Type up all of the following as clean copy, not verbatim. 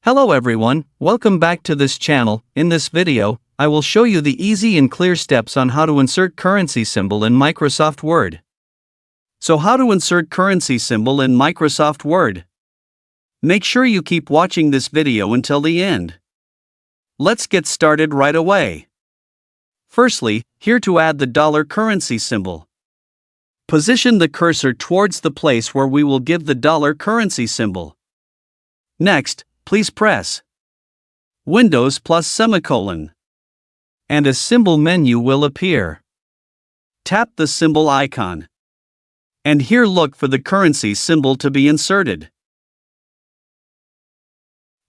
Hello everyone, welcome back to this channel. In this video, I will show you the easy and clear steps on how to insert currency symbol in Microsoft Word. So how to insert currency symbol in Microsoft Word? Make sure you keep watching this video until the end. Let's get started right away. Firstly, here to add the dollar currency symbol. Position the cursor towards the place where we will give the dollar currency symbol. Next, please press Windows plus semicolon, and a symbol menu will appear. Tap the symbol icon, and here look for the currency symbol to be inserted.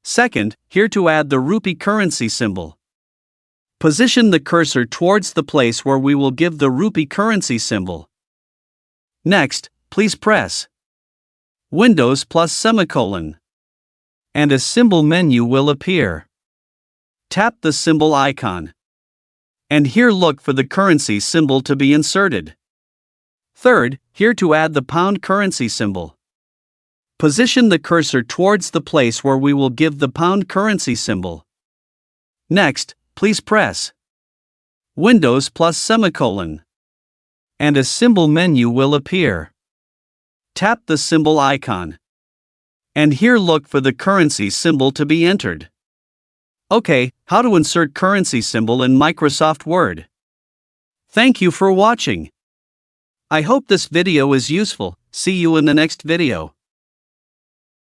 Second, here to add the rupee currency symbol. Position the cursor towards the place where we will give the rupee currency symbol. Next, please press Windows plus semicolon, and a symbol menu will appear. Tap the symbol icon, and here look for the currency symbol to be inserted. Third, here to add the pound currency symbol. Position the cursor towards the place where we will give the pound currency symbol. Next, please press Windows plus semicolon, and a symbol menu will appear. Tap the symbol icon, and here look for the currency symbol to be entered. Okay, how to insert currency symbol in Microsoft Word. Thank you for watching. I hope this video is useful. See you in the next video.